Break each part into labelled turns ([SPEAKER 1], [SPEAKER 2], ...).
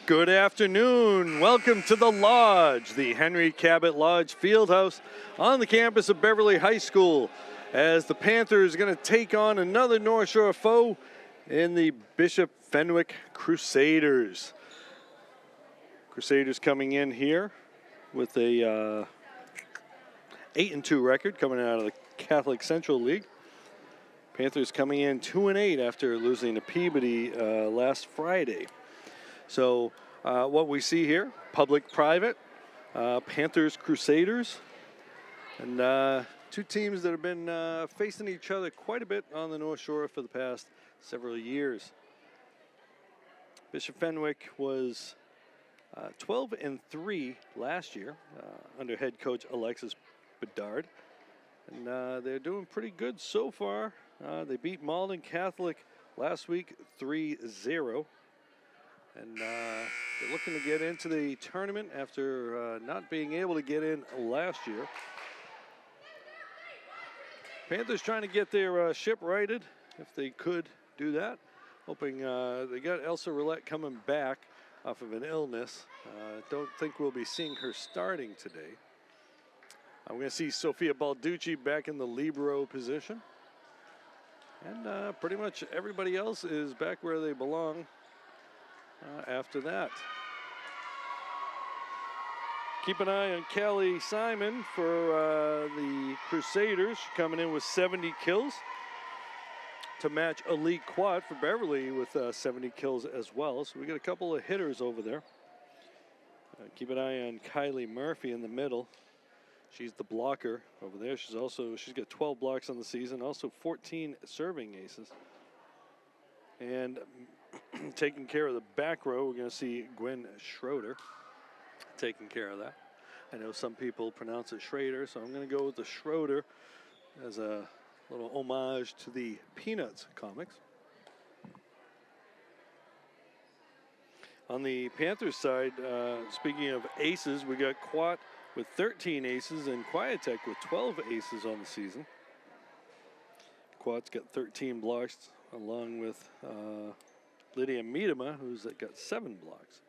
[SPEAKER 1] Good afternoon. Welcome to the Lodge, the Henry Cabot Lodge Fieldhouse on the campus of Beverly High School, as the Panthers are going to take on another North Shore foe in the Bishop Fenwick Crusaders. Crusaders coming in here with a 8-2 record coming out of the Catholic Central League. Panthers coming in 2-8 after losing to Peabody last Friday. So what we see here, public-private, Panthers, Crusaders, and two teams that have been facing each other quite a bit on the North Shore for the past several years. Bishop Fenwick was 12-3 last year under head coach Alexis Bedard, and they're doing pretty good so far. They beat Malden Catholic last week 3-0. And they're looking to get into the tournament after not being able to get in last year. Panthers trying to get their ship righted, if they could do that. Hoping they got Elsa Roulette coming back off of an illness. Don't think we'll be seeing her starting today. I'm going to see Sophia Balducci back in the libero position. And pretty much everybody else is back where they belong. After that, keep an eye on Kelly Simon for the Crusaders, coming in with 70 kills to match Elite Quad for Beverly with 70 kills as well. So we got a couple of hitters over there. Keep an eye on Kylie Murphy in the middle. She's the blocker over there. She's got 12 blocks on the season, also 14 serving aces. And taking care of the back row, we're going to see Gwen Schroeder taking care of that. I know some people pronounce it Schrader, so I'm going to go with the Schroeder as a little homage to the Peanuts comics. On the Panthers side, speaking of aces, we got Quat with 13 aces and Quietech with 12 aces on the season. Quat's got 13 blocks, along with Lydia Miedema, who's got 7 blocks.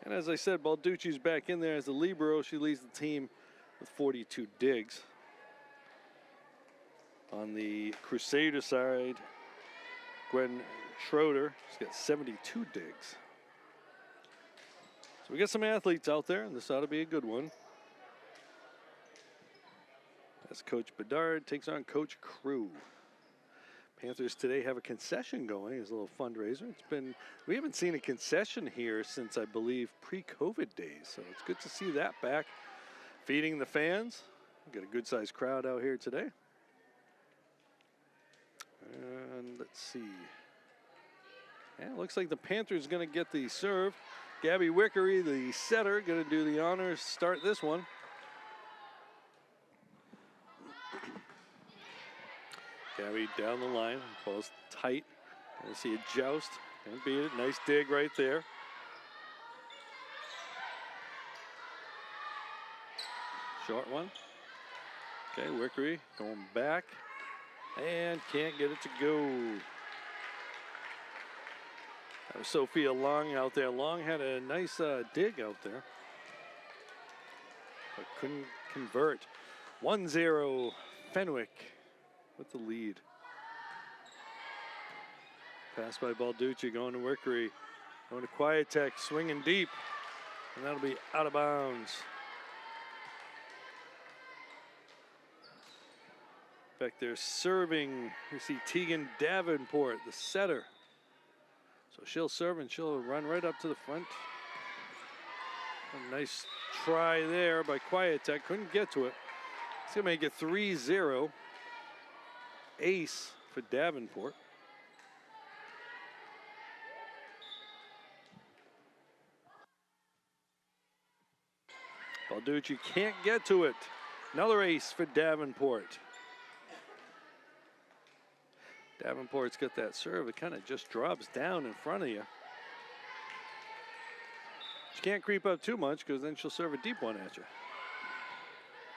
[SPEAKER 1] And as I said, Balducci's back in there as the libero. She leads the team with 42 digs. On the Crusader side, Gwen Schroeder, she's got 72 digs. So we got some athletes out there, and this ought to be a good one. As Coach Bedard takes on Coach Crew. Panthers today have a concession going as a little fundraiser. We haven't seen a concession here since, I believe, pre-COVID days. So it's good to see that back, feeding the fans. We've got a good-sized crowd out here today. And let's see. Yeah, it looks like the Panthers going to get the serve. Gabby Wickery, the setter, going to do the honors, start this one. Gabby down the line, balls tight. I see a joust, and beat it. Nice dig right there. Short one. Okay, Wickery going back, and can't get it to go. That was Sophia Long out there. Long had a nice dig out there, but couldn't convert. 1-0 Fenwick with the lead. Pass by Balducci, going to Wickery, going to Quietech, swinging deep, and that'll be out of bounds. Back there serving, we see Tegan Davenport, the setter. So she'll serve and she'll run right up to the front. A nice try there by Quietech, couldn't get to it. It's gonna make it 3-0. Ace for Davenport. Balducci can't get to it. Another ace for Davenport. Davenport's got that serve. It kind of just drops down in front of you. She can't creep up too much because then she'll serve a deep one at you.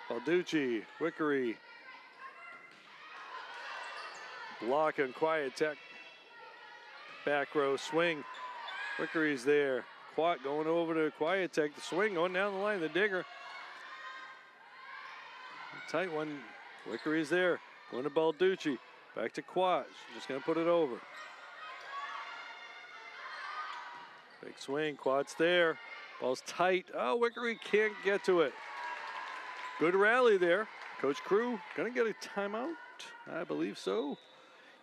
[SPEAKER 1] Balducci, Wickery. Block and Quietech. Back row swing. Wickery's there. Quat going over to Quiet-Tech. The swing going down the line. The digger. Tight one. Wickery's there. Going to Balducci. Back to Quat. She's just going to put it over. Big swing. Quat's there. Ball's tight. Oh, Wickery can't get to it. Good rally there. Coach Crew going to get a timeout. I believe so.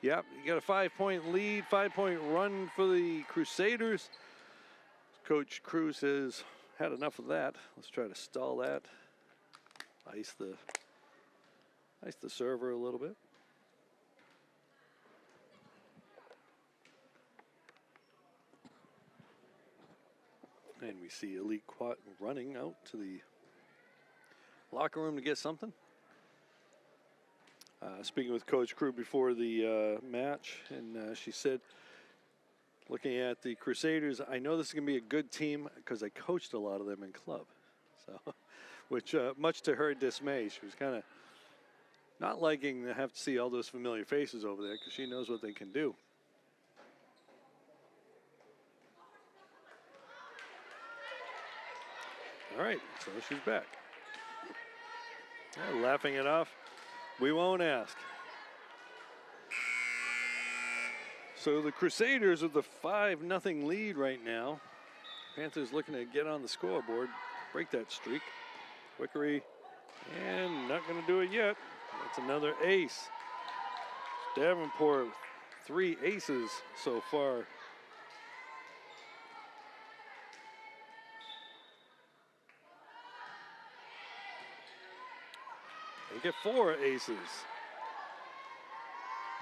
[SPEAKER 1] Yep, you got a 5-point lead, 5-point run for the Crusaders. Coach Crew says, had enough of that. Let's try to stall that. Ice the server a little bit. And we see Elite Quat running out to the locker room to get something. Speaking with Coach Crew before the match, and she said, looking at the Crusaders, I know this is going to be a good team because I coached a lot of them in club. So, which much to her dismay, she was kind of not liking to have to see all those familiar faces over there because she knows what they can do. All right, so she's back. Yeah, laughing it off. We won't ask. So the Crusaders with the 5-0 lead right now. Panthers looking to get on the scoreboard, break that streak. Wickery, and not going to do it yet. That's another ace. Davenport, 3 aces so far. They get 4 aces.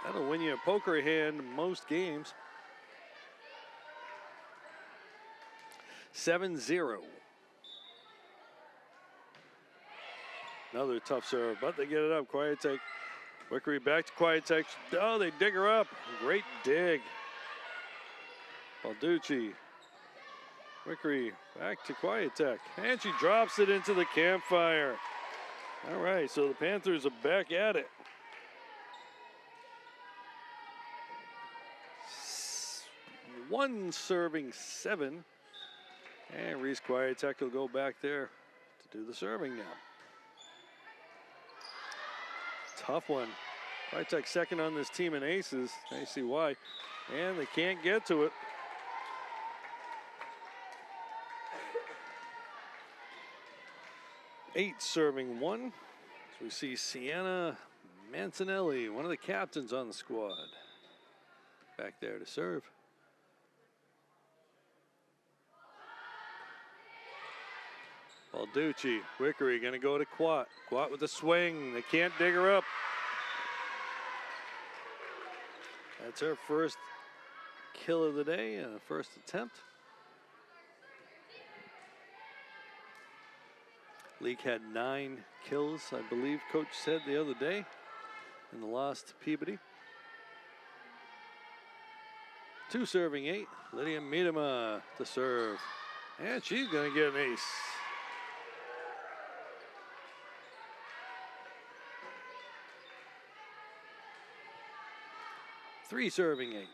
[SPEAKER 1] That'll win you a poker hand most games. 7-0. Another tough serve, but they get it up. Quiet-Tech. Wickery back to Quiet-Tech. Oh, they dig her up. Great dig. Balducci. Wickery back to Quiet-Tech. And she drops it into the campfire. All right, so the Panthers are back at it. One serving 7. And Reese Quiet-Tech will go back there to do the serving now. Tough one. Quiet-Tech second on this team in aces. I see why. And they can't get to it. Eight serving 1. So we see Sienna Mancinelli, one of the captains on the squad, back there to serve. Balducci, Wickery going to go to Quat. Quat with the swing. They can't dig her up. That's her first kill of the day and a first attempt. League had 9 kills, I believe Coach said the other day in the loss to Peabody. 2 serving 8. Lydia Miedema to serve. And she's going to get an ace. 3 serving 8.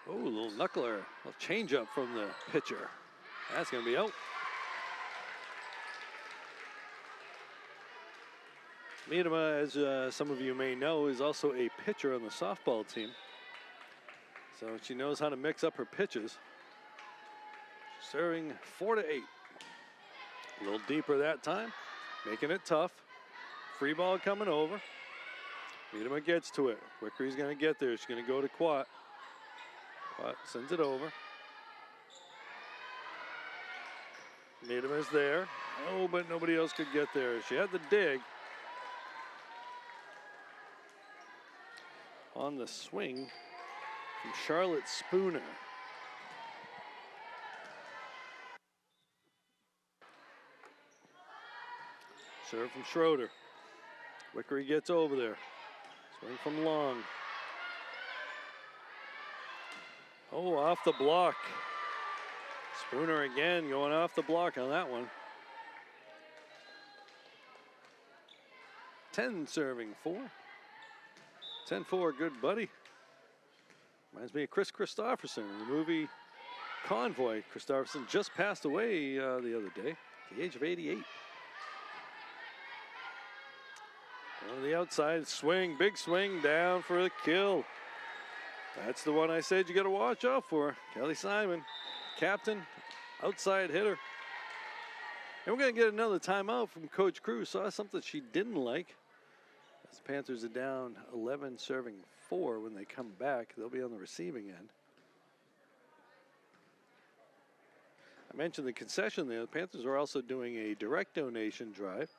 [SPEAKER 1] Oh, a little knuckler. A change up from the pitcher. That's going to be out. Miedema, as some of you may know, is also a pitcher on the softball team. So she knows how to mix up her pitches. Serving 4-8. A little deeper that time, making it tough. Free ball coming over. Miedema gets to it. Wickery's going to get there. She's going to go to Quat. Quat sends it over. Miedema's there. Oh, but nobody else could get there. She had the dig. On the swing from Charlotte Spooner. Serve from Schroeder. Wickery gets over there. Swing from Long. Oh, off the block. Spooner again going off the block on that one. 10 serving 4. 10-4, good buddy. Reminds me of Chris Christopherson in the movie Convoy. Christopherson just passed away the other day at the age of 88. On the outside, swing, big swing, down for the kill. That's the one I said you got to watch out for. Kelly Simon, captain, outside hitter. And we're going to get another timeout from Coach Cruz. Saw something she didn't like. As the Panthers are down 11, serving 4 when they come back. They'll be on the receiving end. I mentioned the concession there. The Panthers are also doing a direct donation drive.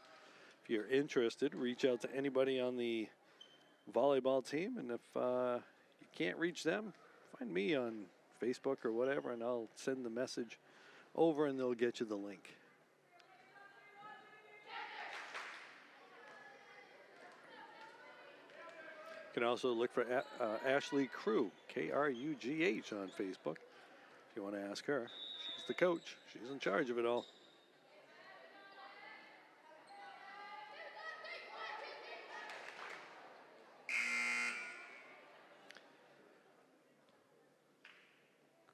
[SPEAKER 1] If you're interested, reach out to anybody on the volleyball team. And if you can't reach them, find me on Facebook or whatever, and I'll send the message over and they'll get you the link. You can also look for Ashley Krugh, K-R-U-G-H on Facebook, if you want to ask her. She's the coach. She's in charge of it all.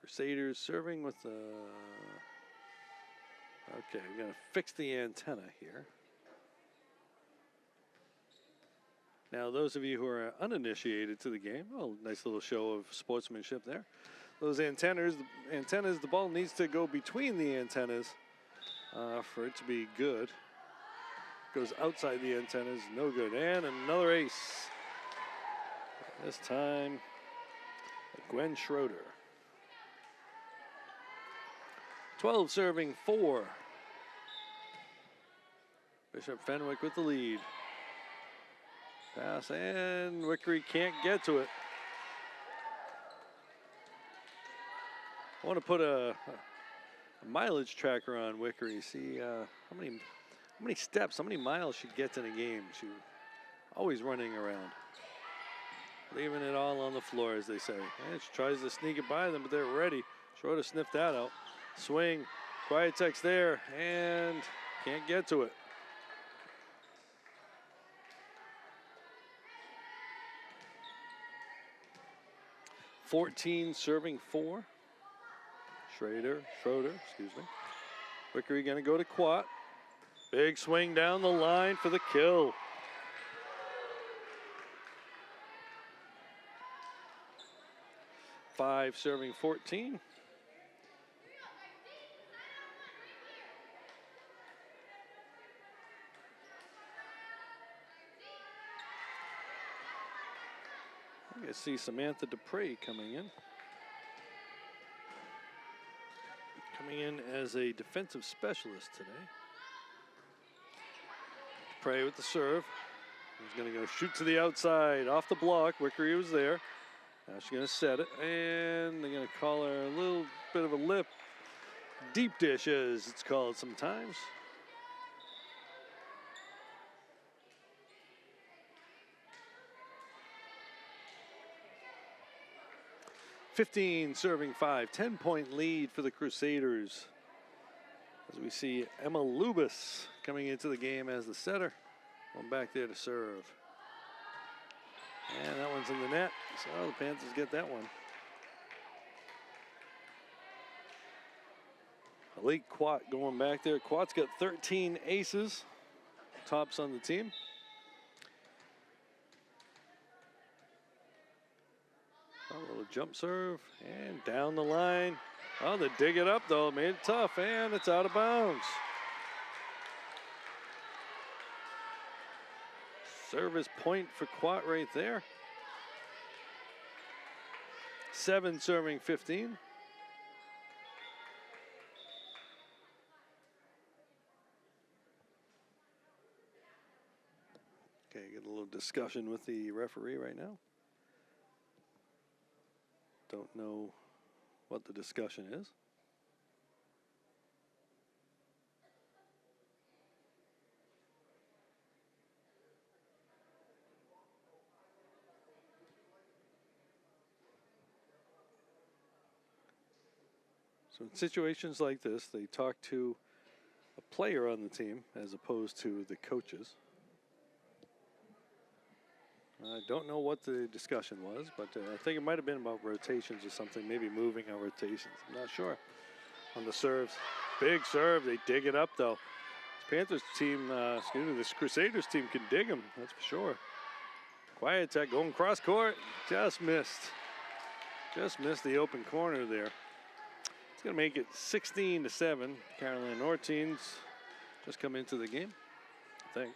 [SPEAKER 1] Crusaders serving with the... Okay, we're going to fix the antenna here. Now, those of you who are uninitiated to the game, oh, nice little show of sportsmanship there. Those antennas, the ball needs to go between the antennas for it to be good. Goes outside the antennas, no good. And another ace. This time, Gwen Schroeder. 12 serving 4. Bishop Fenwick with the lead. Pass, and Wickery can't get to it. I want to put a mileage tracker on Wickery. See how many steps, how many miles she gets in a game. She's always running around, leaving it all on the floor, as they say. And she tries to sneak it by them, but they're ready. Schroeder sniffed that out. Swing, quiet text there, and can't get to it. (14 serving 4). Schroeder, excuse me. Wickery going to go to Quat. Big swing down the line for the kill. (5 serving 14). I see Samantha Dupre coming in. Coming in as a defensive specialist today. Dupre with the serve. He's going to go shoot to the outside, off the block. Wickery was there. Now she's going to set it, and they're going to call her a little bit of a lip. Deep dish, as it's called sometimes. (15 serving 5). 10-point lead for the Crusaders. As we see Emma Lubis coming into the game as the setter. Going back there to serve. And that one's in the net. So the Panthers get that one. Elite Quat going back there. Quat's got 13 aces. Tops on the team. A little jump serve and down the line. Oh, they dig it up though, made it tough, and it's out of bounds. Service point for Quat right there. 7 serving 15. Okay, get a little discussion with the referee right now. Don't know what the discussion is. So in situations like this, they talk to a player on the team as opposed to the coaches. I don't know what the discussion was, but I think it might have been about rotations or something, maybe moving our rotations. I'm not sure. On the serves. Big serve. They dig it up, though. This Panthers team, this Crusaders team can dig them, that's for sure. Quiet tech going cross court. Just missed. Just missed the open corner there. It's going to make it 16-7. Caroline Ortines just come into the game, I think.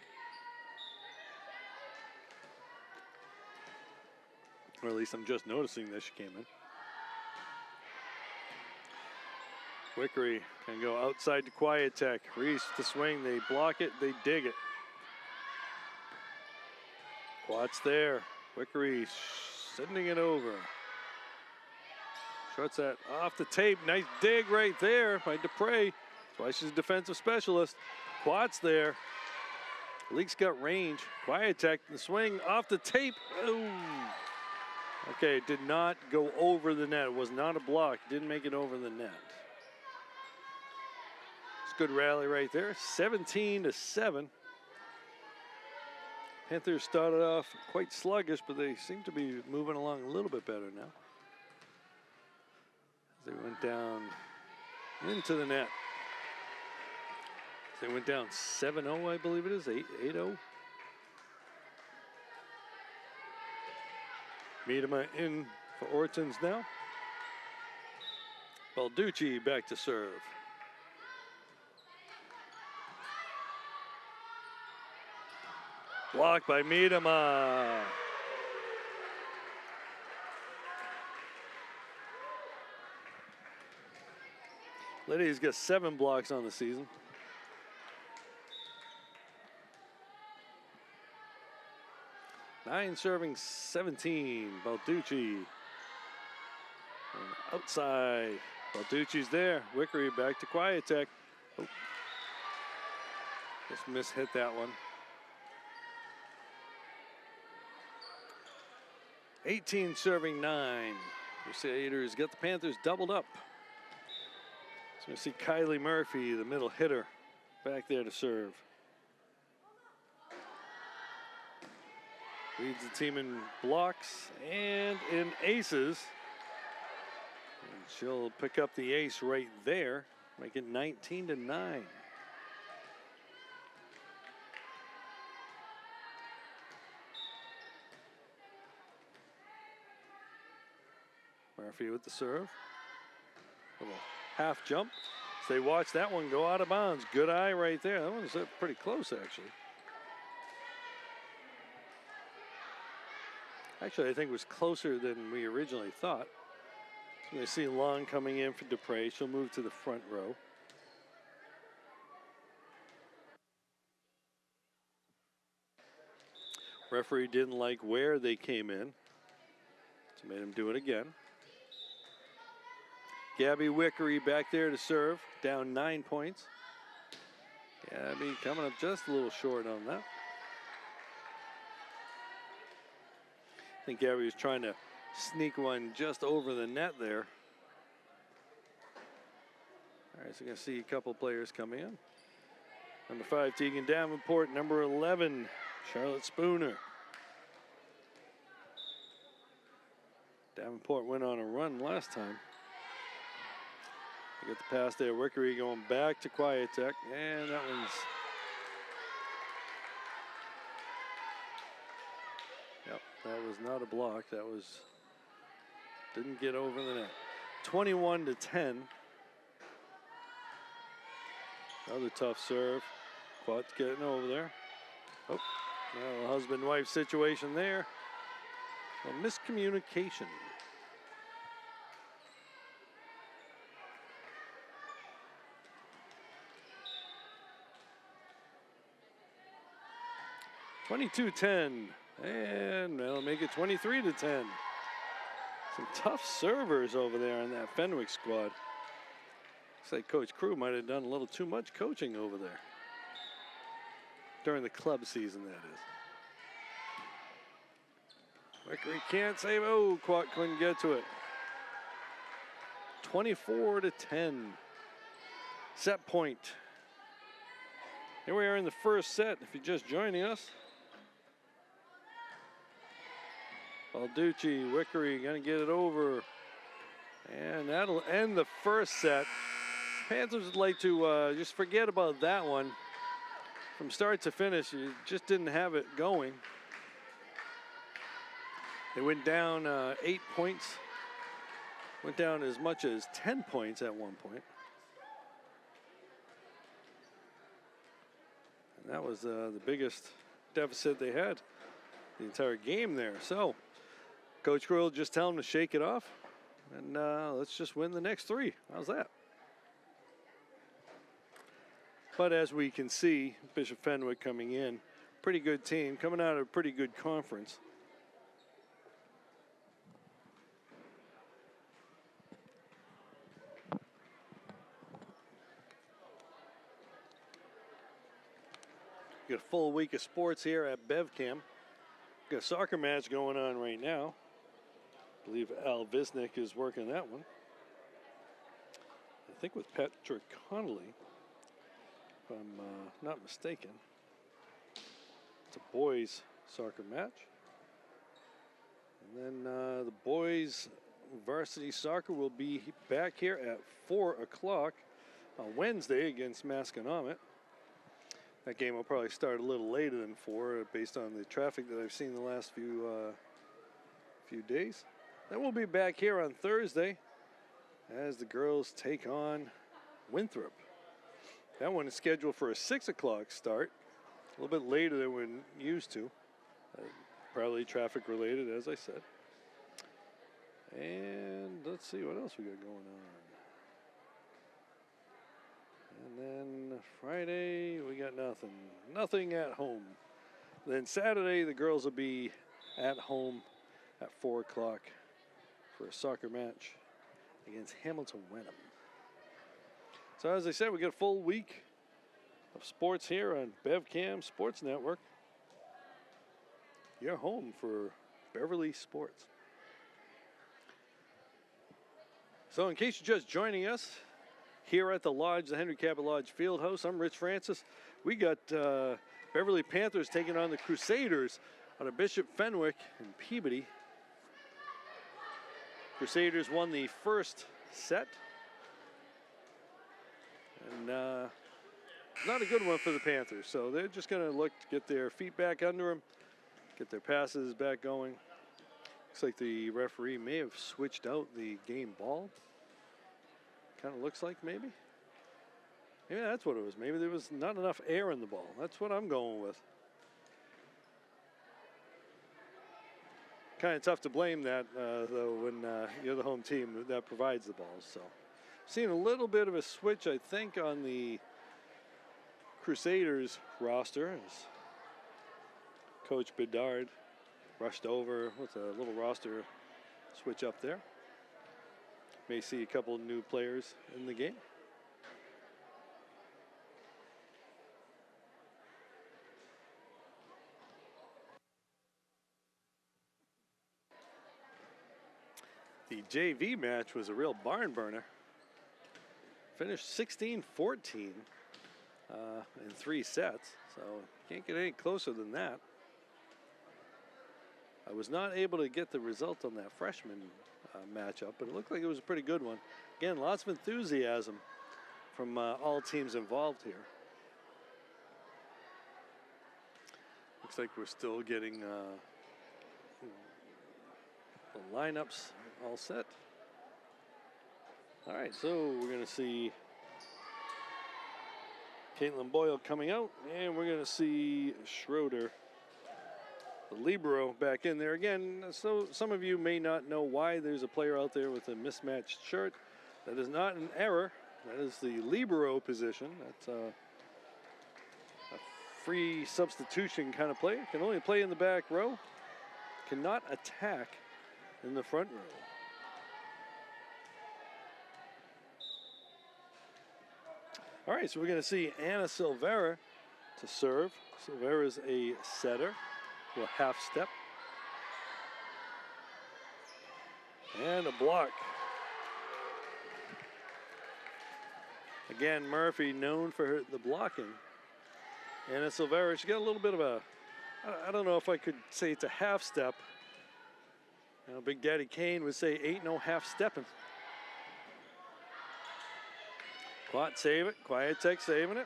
[SPEAKER 1] Or at least I'm just noticing that she came in. Wickery can go outside to Quiet Tech. Reese with the swing. They block it. They dig it. Quat's there. Wickery sending it over. Short set off the tape. Nice dig right there by Dupre. That's why she's a defensive specialist. Quat's there. Leak's got range. Quiet Tech, the swing off the tape. Ooh. Okay, it did not go over the net. It was not a block. Didn't make it over the net. It's a good rally right there. 17-7. Panthers started off quite sluggish, but they seem to be moving along a little bit better now. As they went down into the net. As they went down 7-0, I believe it is, 8-0. Miedema in for Ortons now. Balducci back to serve. Blocked by Miedema. Lydia's got 7 blocks on the season. Nine serving 17. Balducci. And outside. Balducci's there. Wickery back to Quiet Tech. Oh. Just mishit that one. 18 serving 9. Crusaders get the Panthers doubled up. So we see Kylie Murphy, the middle hitter, back there to serve. Leads the team in blocks and in aces. And she'll pick up the ace right there, make it 19-9. Murphy with the serve. Little half jump. So they watch that one go out of bounds. Good eye right there. That one's pretty close, actually. Actually, I think it was closer than we originally thought. So they see Long coming in for Dupre. She'll move to the front row. Referee didn't like where they came in, so made him do it again. Gabby Wickery back there to serve, down 9 points. Gabby coming up just a little short on that. I think Gabby was trying to sneak one just over the net there. All right, so you're going to see a couple players coming in. Number 5, Tegan Davenport. Number 11, Charlotte Spooner. Davenport went on a run last time. They get the pass there. Wickery going back to Quiet Tech. And that one's... Yep, that was not a block. That was... Didn't get over the net. 21-10. Another tough serve. Quat's getting over there. Oh, well, a husband-wife situation there. A miscommunication. (22-10) and that'll make it 23-10. Some tough servers over there in that Fenwick squad. Looks like Coach Crew might have done a little too much coaching over there. During the club season, that is. Wickery can't save. Oh, Quat couldn't get to it. 24-10. Set point. Here we are in the first set, if you're just joining us. Balducci, Wickery gonna get it over. And that'll end the first set. Panthers would like to just forget about that one. From start to finish, you just didn't have it going. They went down 8 points. Went down as much as 10 points at one point. And that was the biggest deficit they had the entire game there. So Coach Krill just tell them to shake it off. And let's just win the next 3. How's that? But as we can see, Bishop Fenwick coming in, pretty good team, coming out of a pretty good conference. Got a full week of sports here at BevCam. Got a soccer match going on right now. I believe Al Visnick is working that one. I think with Patrick Connolly, if I'm not mistaken. It's a boys soccer match. And then the boys varsity soccer will be back here at 4 o'clock on Wednesday against Masconomet. That game will probably start a little later than 4 based on the traffic that I've seen the last few days. Then we'll be back here on Thursday as the girls take on Winthrop. That one is scheduled for a 6 o'clock start, a little bit later than we're used to. Probably traffic related, as I said. And let's see what else we got going on. And then Friday, we got nothing. Nothing at home. Then Saturday, the girls will be at home at 4 o'clock for a soccer match against Hamilton Wenham. So as I said, we got a full week of sports here on BevCam Sports Network. Your home for Beverly sports. So in case you're just joining us here at the Lodge, the Henry Cabot Lodge Fieldhouse, I'm Rich Francis. We got Beverly Panthers taking on the Crusaders out of Bishop Fenwick and Peabody. Crusaders won the first set. And not a good one for the Panthers. So they're just going to look to get their feet back under them, get their passes back going. Looks like the referee may have switched out the game ball. Kind of looks like maybe. Maybe that's what it was. Maybe there was not enough air in the ball. That's what I'm going with. Kind of tough to blame that, though, when you're the home team that provides the balls. So, seeing a little bit of a switch, I think, on the Crusaders roster as Coach Bedard rushed over with a little roster switch up there. May see a couple of new players in the game. The JV match was a real barn burner. Finished 16-14 in 3 sets, so can't get any closer than that. I was not able to get the result on that freshman matchup, but it looked like it was a pretty good one. Again, lots of enthusiasm from all teams involved here. Looks like we're still getting the lineups all set. All right, so we're going to see Caitlin Boyle coming out, and we're going to see Schroeder, the libero, back in there again. So some of you may not know why there's a player out there with a mismatched shirt. That is not an error. That is the libero position. That's a free substitution kind of player. Can only play in the back row. Cannot attack in the front row. All right, so we're going to see Anna Silvera to serve. Silvera's a setter. A half step. And a block. Again, Murphy known for the blocking. Anna Silvera, she got a little bit of a, I don't know if I could say it's a half step. Now, Big Daddy Kane would say ain't no half stepping. Quat save it. Quiet saving it.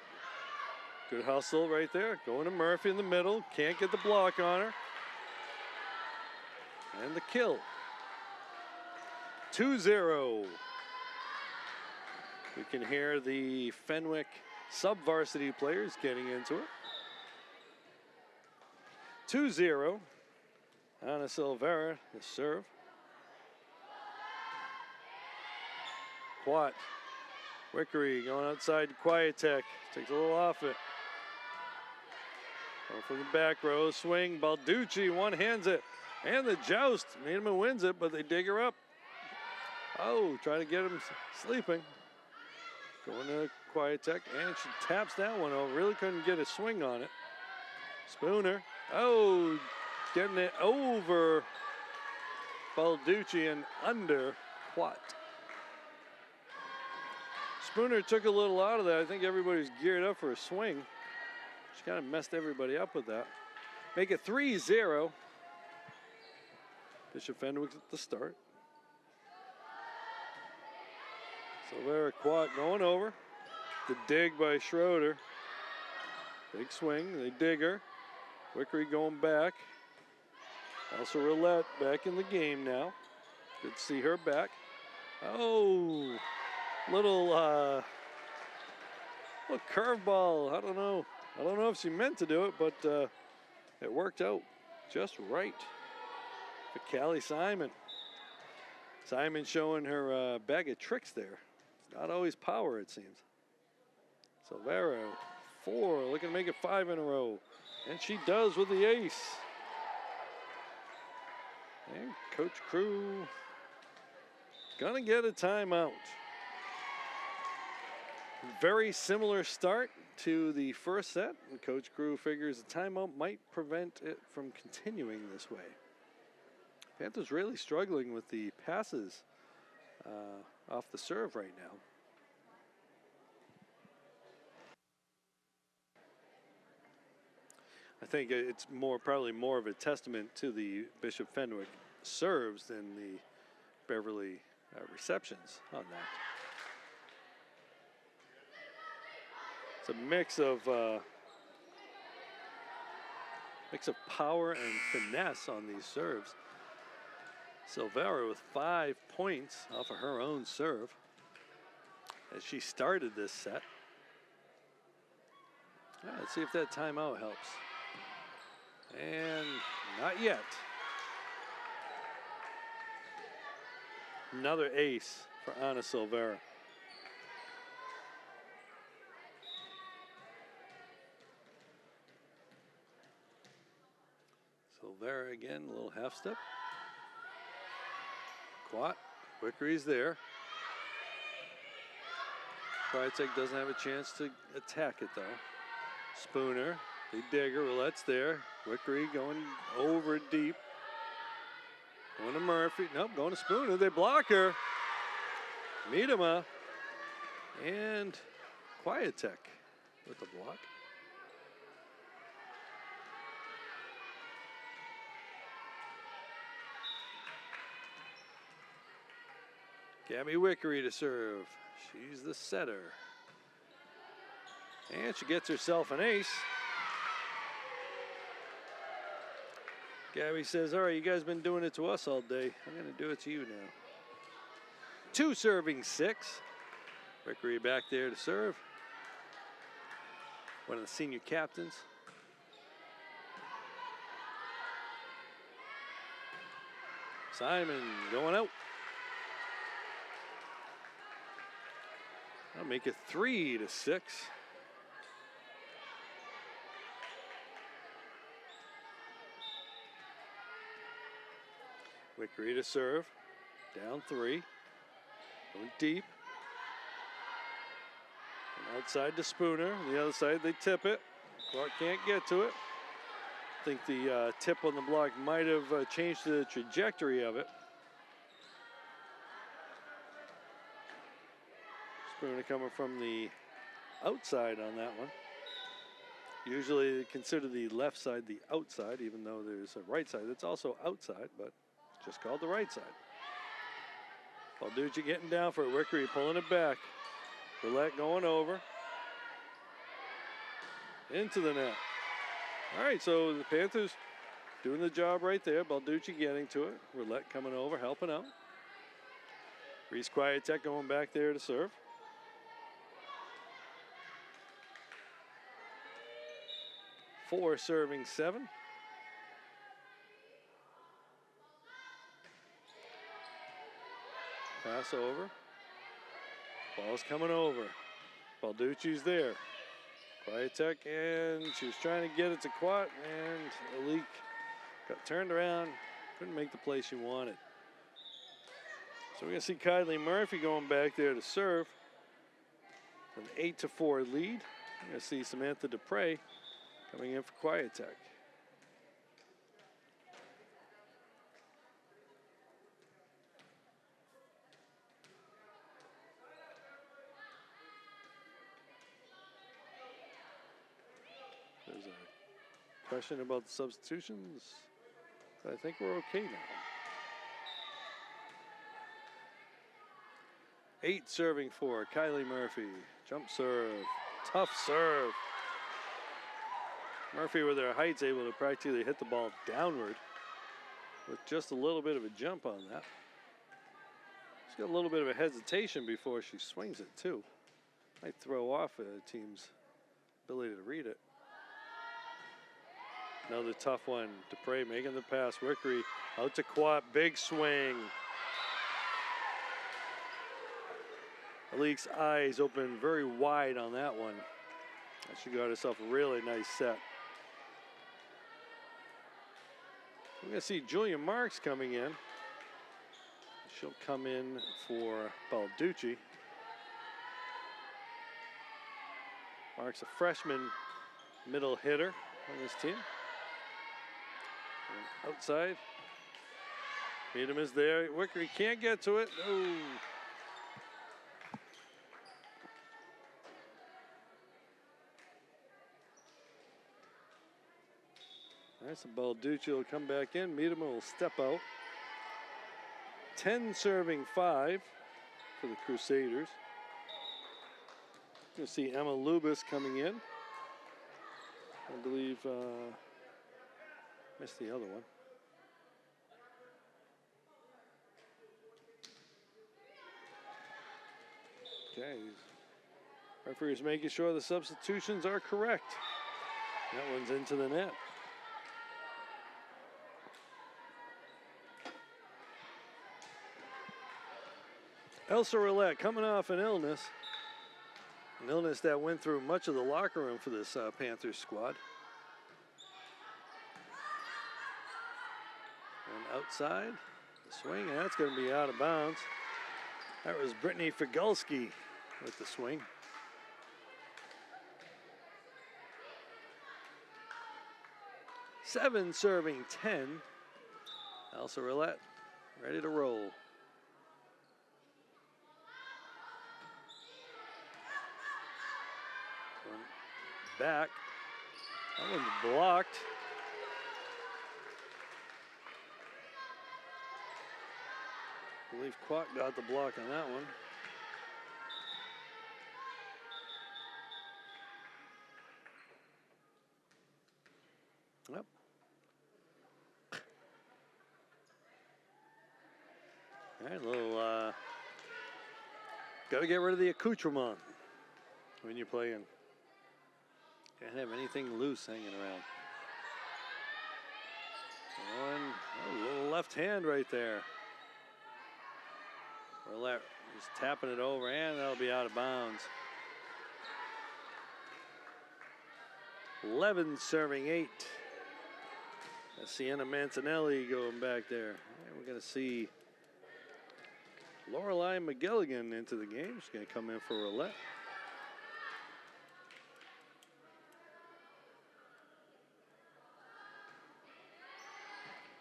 [SPEAKER 1] Good hustle right there. Going to Murphy in the middle. Can't get the block on her. And the kill. 2-0. We can hear the Fenwick sub-varsity players getting into it. 2-0. Ana Silveira, the serve. Quat. Wickery going outside to Quiet-Tech. Takes a little off it. Going from the back row. Swing. Balducci one-hands it. And the joust. Miedema wins it, but they dig her up. Oh, trying to get him sleeping. Going to Quiet-Tech. And she taps that one over. Really couldn't get a swing on it. Spooner. Oh, getting it over Balducci and under Quat. Spooner took a little out of that. I think everybody's geared up for a swing. She kind of messed everybody up with that. Make it 3-0. Bishop Fenwick at the start. Silveira Quat going over. The dig by Schroeder. Big swing. They dig her. Wickery going back. Also Roulette back in the game now. Good to see her back. Oh, little curveball. I don't know if she meant to do it, but it worked out just right for Callie Simon. Simon showing her bag of tricks there. It's not always power, it seems. Silveira, 4, looking to make it 5 in a row. And she does with the ace. And Coach Crew gonna get a timeout. Very similar start to the first set. And Coach Crew figures a timeout might prevent it from continuing this way. Panthers really struggling with the passes off the serve right now. I think it's probably more of a testament to the Bishop Fenwick serves than the Beverly receptions on that. It's a mix of power and finesse on these serves. Silveira with 5 points off of her own serve as she started this set. Let's see if that timeout helps. And not yet. Another ace for Ana Silveira. Silveira again, a little half step. Quat, Wickery's there. Quiet-Tech doesn't have a chance to attack it though. Spooner, they dig her, Roulette's there. Wickery going over deep. Going to Murphy, nope, going to Spooner, they block her. Miedema and Quiet-Tech with the block. Gabby Wickery to serve. She's the setter. And she gets herself an ace. Gabby says, all right, you guys been doing it to us all day. I'm going to do it to you now. 2 serving 6. Wickery back there to serve. One of the senior captains. Simon going out. I'll make it 3-6. Wickery to serve. Down 3. Going deep. And outside to Spooner. On the other side, they tip it. Clark can't get to it. I think the tip on the block might have changed the trajectory of it. Spooner coming from the outside on that one. Usually they consider the left side the outside, even though there's a right side that's also outside, but Just called the right side. Balducci getting down for it. Wickery pulling it back. Roulette going over. Into the net. All right, so the Panthers doing the job right there. Balducci getting to it. Roulette coming over, helping out. Reese Quietek going back there to serve. Four serving 7. Pass over. Ball's coming over. Balducci's there. Quietek, and she was trying to get it to Quat, and Alik got turned around. Couldn't make the play she wanted. So we're going to see Kylie Murphy going back there to serve. An 8-4 lead. We're going to see Samantha Dupre coming in for Quietek. There's a question about the substitutions. I think we're okay now. 8 serving 4, Kylie Murphy. Jump serve, tough serve. Murphy with her heights able to practically hit the ball downward with just a little bit of a jump on that. She's got a little bit of a hesitation before she swings it too. Might throw off a team's ability to read it. Another tough one. Dupre making the pass. Wickery out to Quat. Big swing. Alik's eyes open very wide on that one. She got herself a really nice set. We're going to see Julia Marks coming in. She'll come in for Balducci. Marks a freshman middle hitter on this team. And outside. Needham is there. Wickery can't get to it. Oh. Nice, Balducci will come back in. Needham will step out. 10 serving 5 for the Crusaders. You'll see Emma Lubis coming in. I believe missed the other one. Okay. Referee's making sure the substitutions are correct. That one's into the net. Elsa Roulette coming off an illness. An illness that went through much of the locker room for this Panthers squad. And outside, the swing, and that's going to be out of bounds. That was Brittany Figulski with the swing. Seven serving 10. Elsa Roulette ready to roll. Back. That one's blocked. I believe Quat got the block on that one. Yep. All right, a little, got to get rid of the accoutrement when you're playing. Can't have anything loose hanging around. One, a little left hand right there. Roulette is tapping it over, and that'll be out of bounds. 11 serving 8. That's Sienna Mantinelli going back there. And we're going to see Lorelei McGilligan into the game. She's going to come in for Roulette.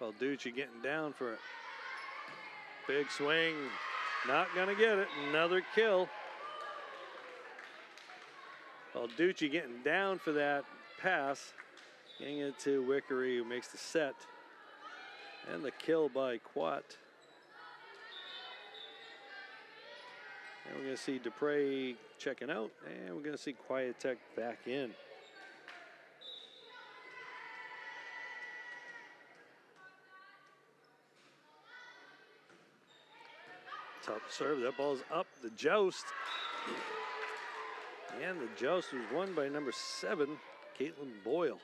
[SPEAKER 1] Balducci getting down for it. Big swing. Not going to get it. Another kill. Balducci getting down for that pass. Getting it to Wickery, who makes the set. And the kill by Quat. And we're going to see Dupre checking out, and we're going to see Quiet Tech back in. Top serve, that ball's up, the joust. And the joust was won by number 7, Caitlin Boyle.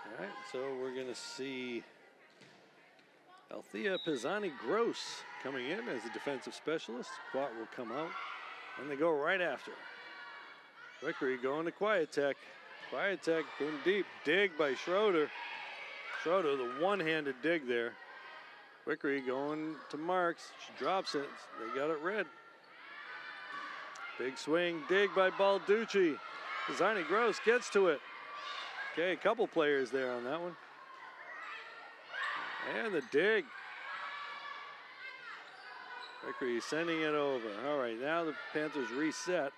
[SPEAKER 1] All right, so we're going to see Althea Pisani-Gross coming in as a defensive specialist. Quat will come out, and they go right after. Vickery going to Quiet Tech. Quiet Tech going deep. Dig by Schroeder. Schroeder, the one-handed dig there. Vickery going to Marks. She drops it. They got it red. Big swing. Dig by Balducci. Pisani-Gross gets to it. Okay, a couple players there on that one. And the dig. Vickery sending it over. All right, now the Panthers reset.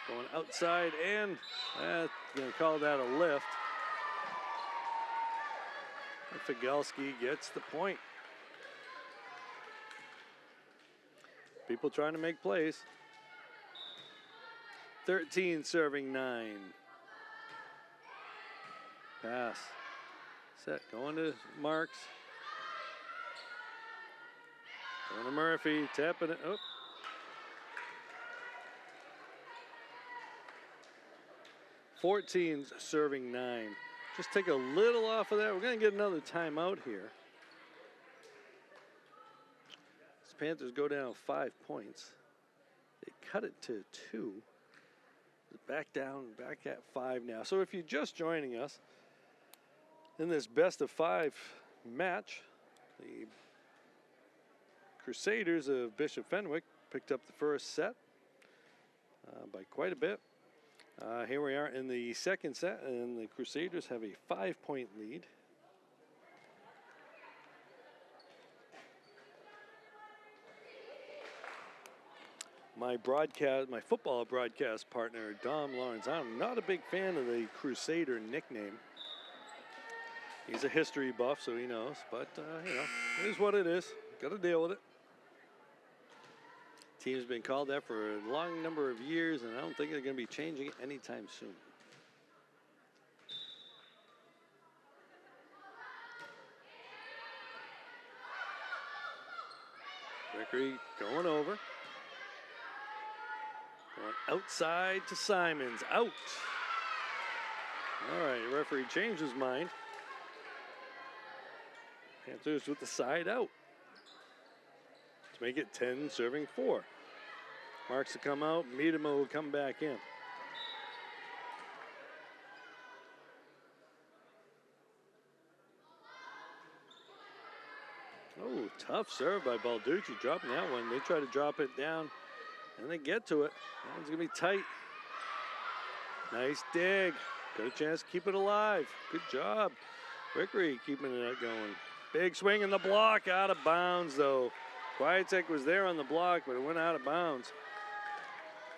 [SPEAKER 1] Going outside, and going to call that a lift. And Figalski gets the point. People trying to make plays. 13 serving 9. Pass. Set, going to Marks. Going to Murphy, tapping it. Oh. Fourteen's serving 9. Just take a little off of that. We're going to get another timeout here. The Panthers go down 5 points. They cut it to 2. Back down, back at 5 now. So if you're just joining us in this best of 5 match, the Crusaders of Bishop Fenwick picked up the first set by quite a bit. Here we are in the second set, and the Crusaders have a 5-point lead. My football broadcast partner, Dom Lawrence, I'm not a big fan of the Crusader nickname. He's a history buff, so he knows, but you know, it is what it is. Got to deal with it. Team's been called that for a long number of years, and I don't think they're going to be changing it anytime soon. Vickery going over. Going outside to Simons. Out. All right, the referee changed his mind. Panthers with the side out. To make it 10 serving 4. Marks to come out. Miedema will come back in. Oh, tough serve by Balducci, dropping that one. They try to drop it down, and they get to it. That one's going to be tight. Nice dig. Got a chance to keep it alive. Good job. Vickery keeping it going. Big swing in the block. Out of bounds, though. Kwiatek was there on the block, but it went out of bounds.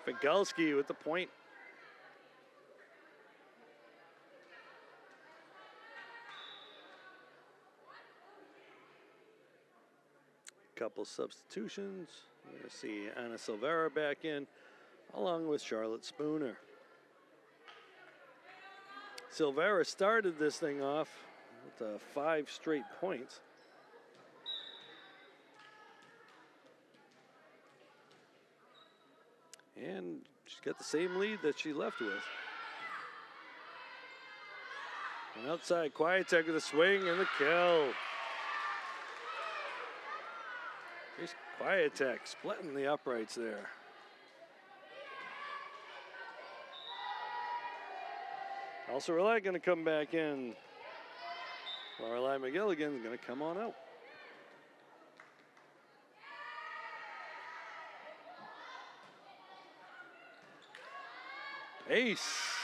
[SPEAKER 1] Figalski with the point. Couple substitutions. You're going to see Anna Silvera back in, along with Charlotte Spooner. Silvera started this thing off with 5 straight points. And she's got the same lead that she left with. And outside, Kwiatek with a swing and the kill. Here's Kwiatek splitting the uprights there. Also, Lorelai going to come back in. Lorelai McGilligan's going to come on out. Ace.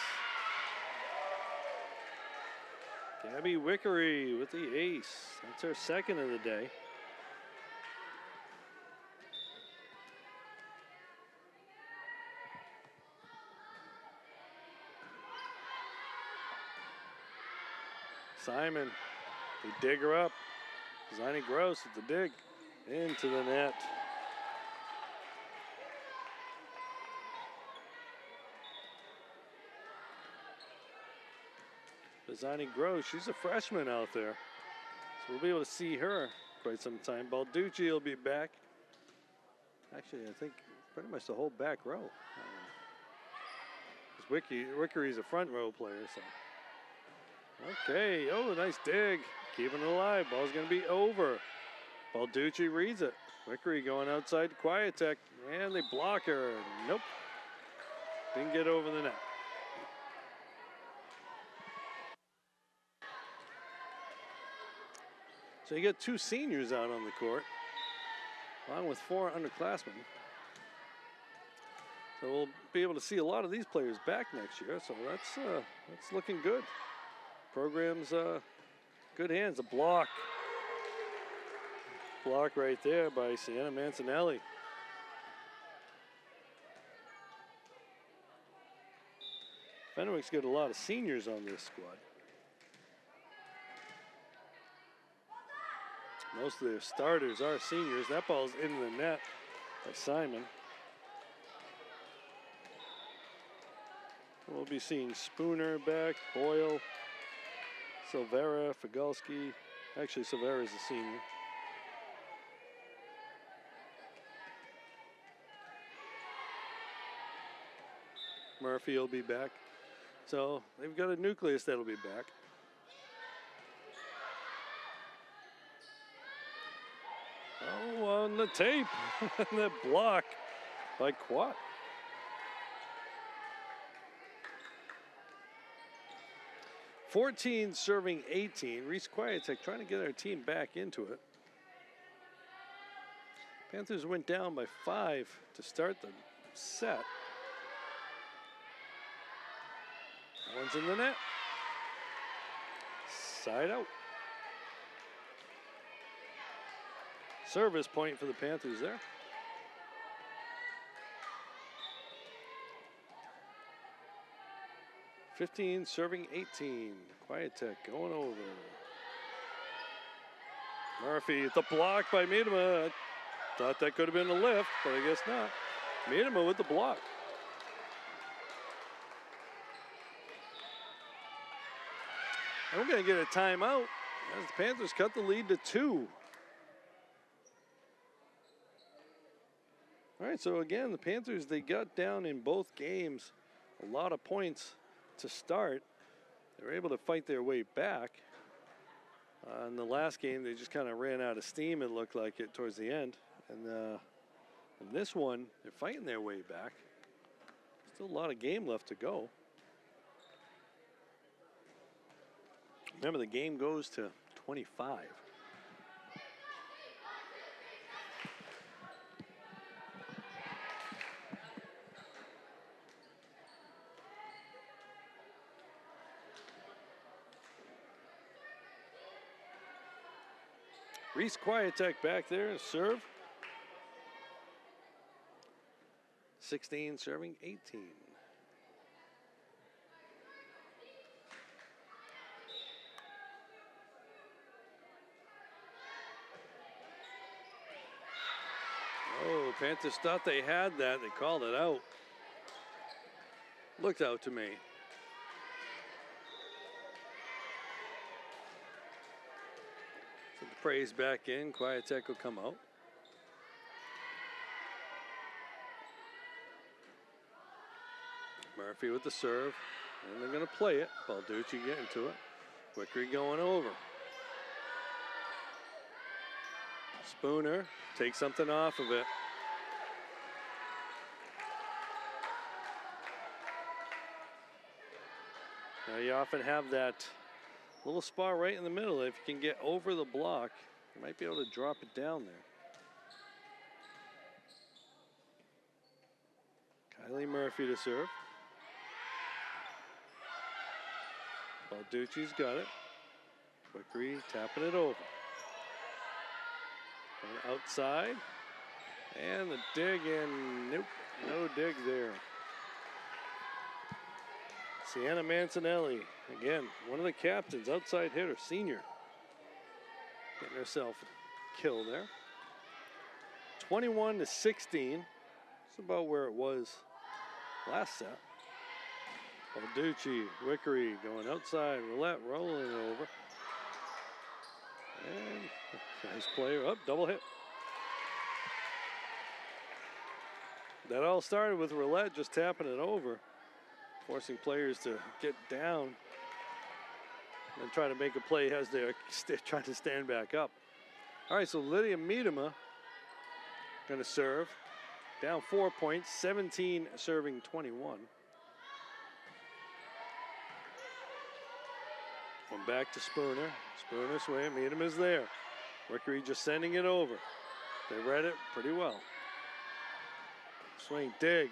[SPEAKER 1] Gabby Vickery with the ace. That's her second of the day. Simon, they dig her up. Ziny Gross with the dig into the net. Ziny Gross, she's a freshman out there. So we'll be able to see her quite some time. Balducci will be back. Actually, I think pretty much the whole back row. Wickery's a front row player, so. Okay, oh, nice dig. Keeping it alive. Ball's going to be over. Balducci reads it. Wickery going outside to Quiet-Tech, and they block her. Nope. Didn't get over the net. So you get 2 seniors out on the court, along with 4 underclassmen. So we'll be able to see a lot of these players back next year. So that's looking good. Program's good hands. A block right there by Sienna Mancinelli. Fenwick's got a lot of seniors on this squad. Most of their starters are seniors. That ball's into the net by Simon. We'll be seeing Spooner back, Boyle, Silvera, Figalski. Actually, Silvera's a senior. Murphy will be back. So they've got a nucleus that'll be back. Oh, on the tape. That block by Quat. (14 serving 18. Reese Quiet-Tech trying to get our team back into it. Panthers went down by 5 to start the set. That one's in the net. Side out. Service point for the Panthers there. (15 serving 18. Quiet-Tech going over. Murphy at the block by Miedema. Thought that could have been a lift, but I guess not. Miedema with the block. And we're going to get a timeout as the Panthers cut the lead to 2. All right, so again, the Panthers, they got down in both games a lot of points to start. They were able to fight their way back. In the last game, they just kind of ran out of steam, it looked like it, towards the end. And in this one, they're fighting their way back. Still a lot of game left to go. Remember, the game goes to 25. Reese Quiet-Tech back there to serve. 16 serving 18. Oh, Panthers thought they had that. They called it out. Looked out to me. So the praise back in. Quiet-Tech will come out. Murphy with the serve. And they're going to play it. Balducci getting to it. Wickery going over. Spooner takes something off of it. Now you often have that little spot right in the middle. If you can get over the block, you might be able to drop it down there. Kylie Murphy to serve. Balducci's got it. Wickery tapping it over. And outside. And the dig in. Nope, no dig there. Sienna Mancinelli, again, one of the captains, outside hitter, senior. Getting herself a kill there. 21-16. It's about where it was last set. Balducci, Wickery going outside, Roulette rolling it over. And nice player up, double hit. That all started with Roulette just tapping it over, forcing players to get down and try to make a play as they're trying to stand back up. All right, so Lydia Miedema going to serve. Down 4 points, 17 serving 21. One back to Spooner. Spooner swing, Miedema is there. Wickery just sending it over. They read it pretty well. Swing, dig.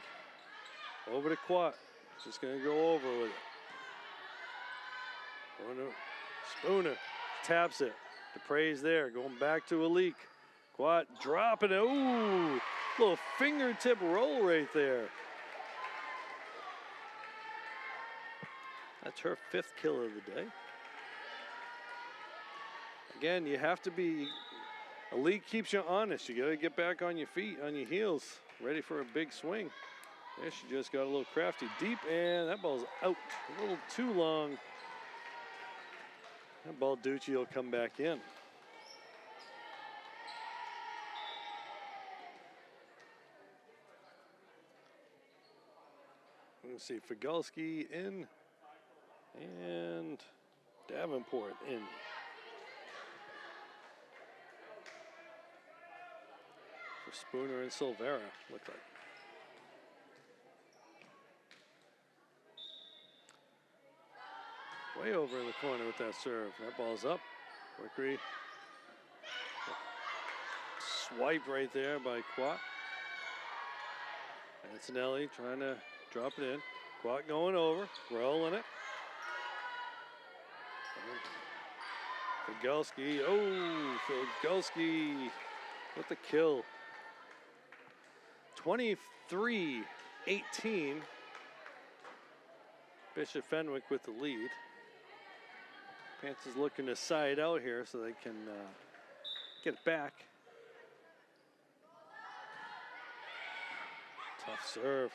[SPEAKER 1] Over to Quat. Just going to go over with it. Spooner taps it. Dupre's there, going back to Alik. Quat dropping it. Ooh, little fingertip roll right there. That's her 5th kill of the day. Again, you have to be, Alik keeps you honest. You got to get back on your feet, on your heels, ready for a big swing. There, she just got a little crafty deep, and that ball's out a little too long. That Balducci will come back in. Let's see, Figalski in, and Davenport in. For Spooner and Silvera, look like. Way over in the corner with that serve. That ball's up. Wickery. Swipe right there by Quat. Mancinelli trying to drop it in. Quat going over, rolling it. Figalski. Oh, Figalski with the kill. 23-18. Bishop Fenwick with the lead. Panthers looking to side out here so they can get it back. Tough serve.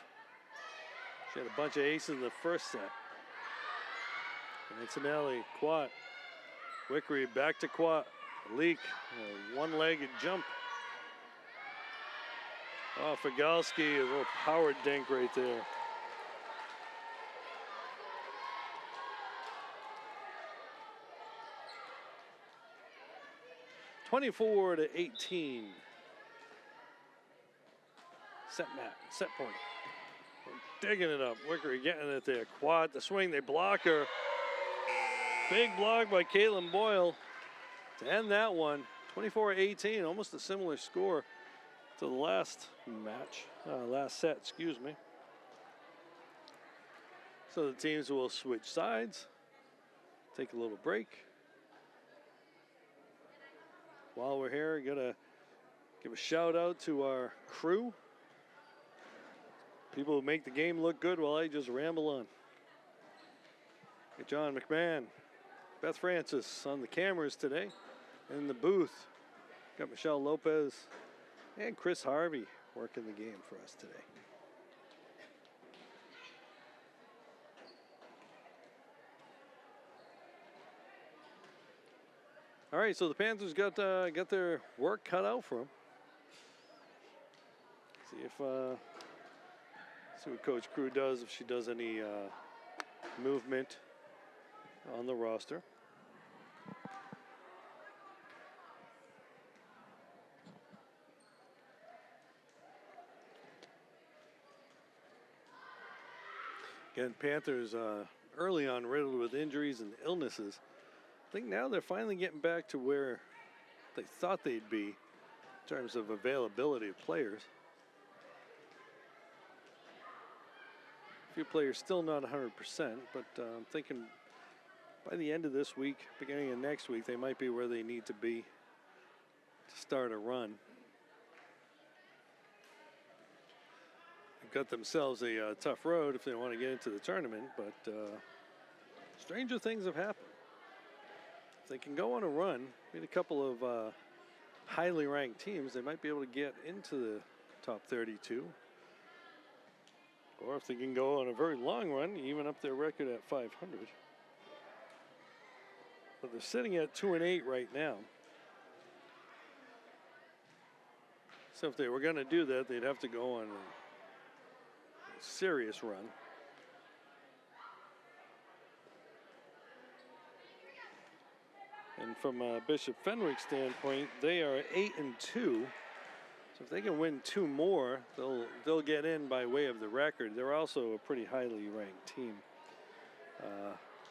[SPEAKER 1] She had a bunch of aces in the first set. Mancinelli, Quat. Wickery back to Quat. Leak, one-legged jump. Oh, Figalski, a little power dink right there. (24-18). Set point. Digging it up. Wickery getting it there. Quad, the swing, they block her. Big block by Caitlin Boyle to end that one. 24-18, almost a similar score to the last match, last set, excuse me. So the teams will switch sides, take a little break. While we're here, gotta give a shout out to our crew. People who make the game look good while I just ramble on. Got John McMahon, Beth Francis on the cameras today. In the booth, got Michelle Lopez and Chris Harvey working the game for us today. All right, so the Panthers got their work cut out for them. See what Coach Crew does, if she does any movement on the roster. Again, Panthers early on riddled with injuries and illnesses. I think now they're finally getting back to where they thought they'd be in terms of availability of players. A few players still not 100%, but I'm thinking by the end of this week, beginning of next week, they might be where they need to be to start a run. got themselves a tough road if they want to get into the tournament, but stranger things have happened. If they can go on a run, beat a couple of highly ranked teams, they might be able to get into the top 32. Or if they can go on a very long run, even up their record at 500. But they're sitting at 2-8 right now. So if they were going to do that, they'd have to go on a serious run. And from Bishop Fenwick's standpoint, they are 8-2. So if they can win 2 more, they'll get in by way of the record. They're also a pretty highly ranked team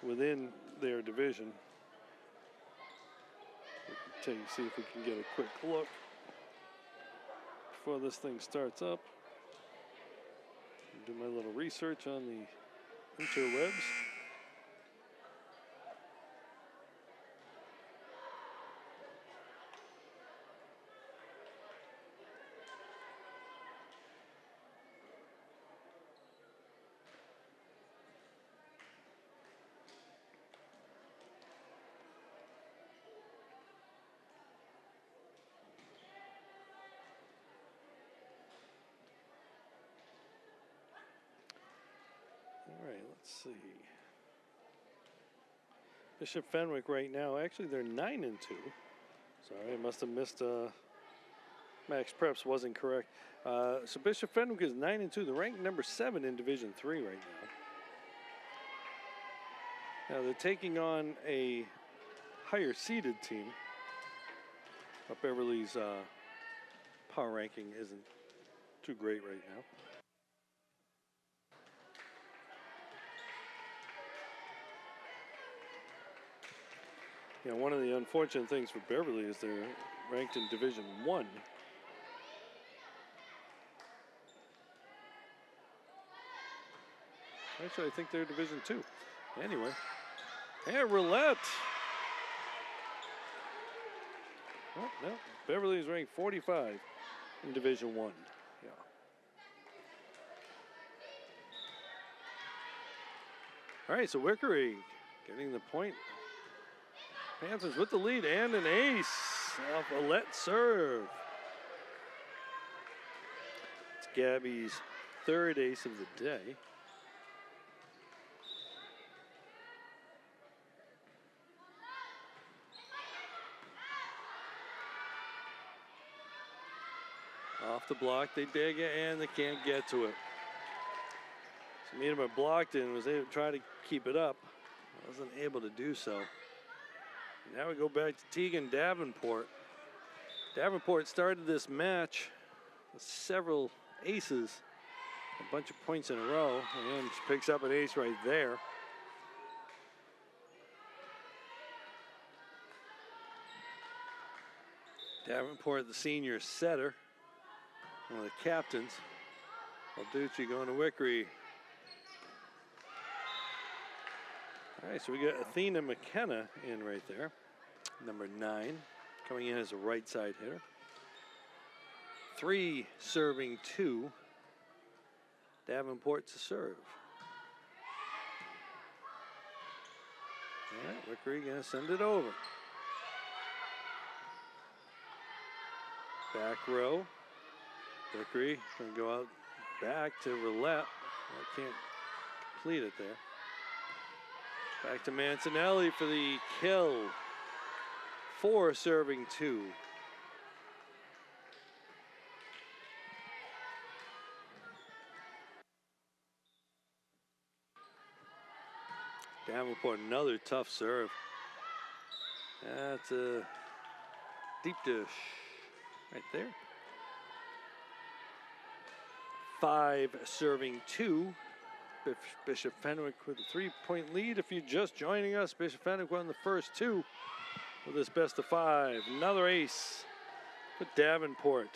[SPEAKER 1] within their division. We can see if we can get a quick look before this thing starts up. Do my little research on the interwebs. All right, let's see. Bishop Fenwick right now, actually they're 9-2. Sorry, I must have missed. Max Preps wasn't correct. So Bishop Fenwick is 9-2. They're ranked number 7 in Division 3 right now. Now they're taking on a higher seeded team. But Beverly's power ranking isn't too great right now. You know, one of the unfortunate things for Beverly is they're ranked in Division 1. Actually, I think they're Division 2. Anyway, and roulette. Oh, no, Beverly is ranked 45 in Division 1. Yeah. All right, so Wickery getting the point. Panthers with the lead and an ace off a let serve. It's Gabby's 3rd ace of the day. Off the block, they dig it and they can't get to it. So Miedema blocked it and was able to try to keep it up. Wasn't able to do so. Now we go back to Tegan Davenport. Davenport started this match with several aces, a bunch of points in a row, and she picks up an ace right there. Davenport, the senior setter, one of the captains. Balducci going to Wickery. All right, so we got Athena McKenna in right there, number 9, coming in as a right side hitter. 3 serving 2. Davenport to serve. All right, Wickery gonna send it over. Back row. Wickery gonna go out back to roulette. Well, can't complete it there. Back to Mancinelli for the kill. 4 serving 2. Davenport, another tough serve. That's a deep dish right there. 5 serving 2. Bishop Fenwick with a 3-point lead. If you're just joining us, Bishop Fenwick won the first 2 with this best of 5. Another ace for Davenport.